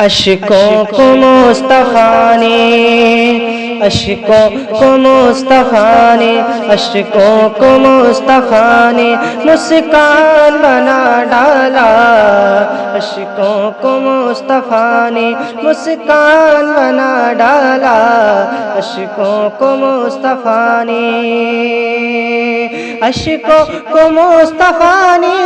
اشکوں کو مصطفیٰ نے، اشکوں کو مصطفیٰ نے، اشکوں کو مصطفیٰ نے مسکان بنا ڈالا، اشکوں کو مصطفیٰ نے مسکان بنا ڈالا، اشکوں کو مصطفیٰ نے، اشکوں کو مصطفیٰ نے،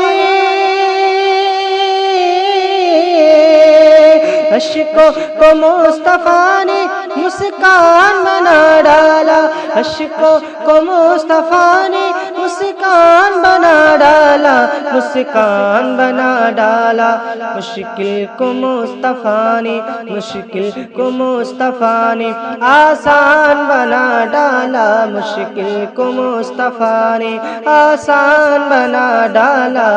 اشکوں کو مصطفیٰ نے مسکان بنا ڈالا، اشکوں کو مصطفیٰ نے مسکان بنا ڈالا، مسکان بنا ڈالا، مشکل کو مصطفیٰ نے، مشکل کو مصطفیٰ نے آسان بنا ڈالا، مشکل کو مصطفیٰ نے آسان بنا ڈالا،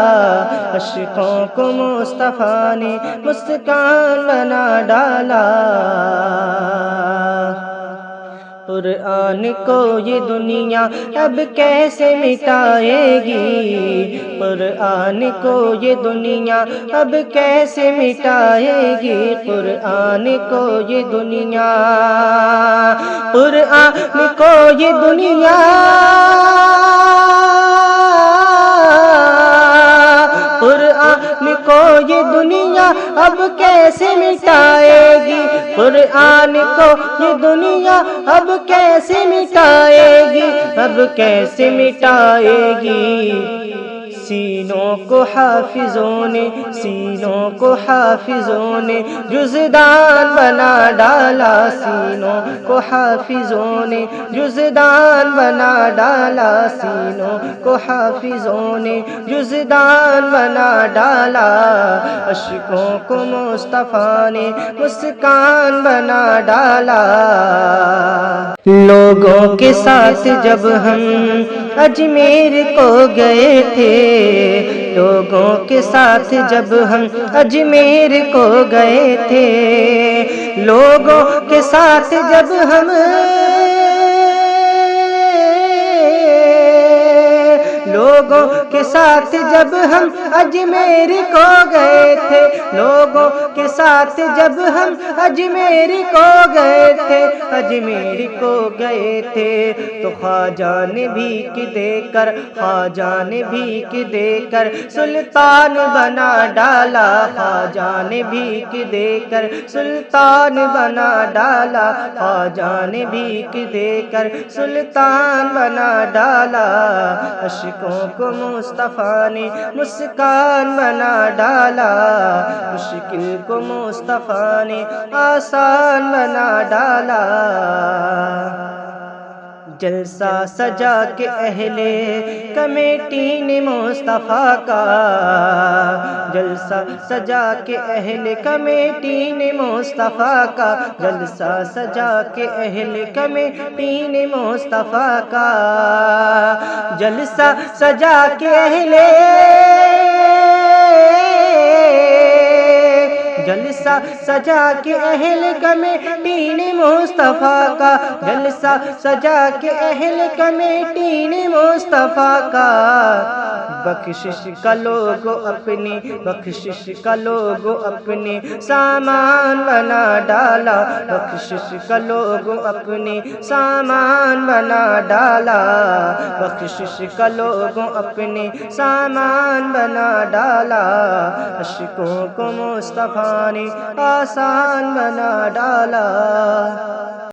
اشکوں کو مصطفیٰ نے مسکان بنا ڈالا۔ قرآن کو یہ دنیا اب کیسے مٹائے گی، قرآن کو یہ دنیا اب کیسے مٹائے گی، قرآن کو یہ دنیا، قرآن کو یہ دنیا، قرآن کو یہ دنیا اب کیسے مٹائے گی، قرآن کو یہ دنیا اب کیسے مٹائے گی، اب کیسے مٹائے گی۔ سینوں کو حافظوں نے، سینوں کو حافظوں نے جزدان بنا ڈالا، سینوں کو حافظوں نے جزدان بنا ڈالا، سینوں کو حافظوں نے جزدان بنا ڈالا، اشکوں کو مصطفیٰ نے مسکان بنا ڈالا۔ لوگوں کے ساتھ جب ہم اجمیر کو گئے تھے، لوگوں کے ساتھ جب ہم اجمیر کو گئے تھے، لوگوں کے ساتھ جب ہم، لوگوں کے ساتھ جب ہم اجمیر کو گئے تھے، لوگوں کے ساتھ جب ہم اجمیر کو گئے تھے، اجمیر کو گئے تھے، تو خواجہ نے بھیک دے کر، خواجہ نے بھیک دے کر سلطان بنا ڈالا، خواجہ نے بھیک دے کر سلطان بنا ڈالا، خواجہ نے بھیک دے کر سلطان بنا ڈالا، اشکوں کو مصطفیٰ نے مسکان بنا ڈالا، مشکل کو مصطفیٰ نے آسان بنا ڈالا۔ جلسہ سجا کے اہل کمیٹی نے مصطفیٰ کا، جلسہ سجا کے اہل کمیٹی نے مصطفیٰ کا، جلسہ سجا کے اہل کمیٹی نے مصطفیٰ کا، جلسہ سجا کے اہل، جلسہ سجا کے اہل کمیٹی نے مصطفیٰ کا، جلسہ سجا کے اہل کمیٹی نے مصطفیٰ کا، بخشش کا لوگو اپنی، بخشش کا لوگو اپنی سامان بنا ڈالا، بخشش کا لوگو اپنی سامان بنا ڈالا، بخشش کا لوگو اپنی سامان بنا ڈالا، اشکوں کو مصطفیٰ نے آسان بنا ڈالا۔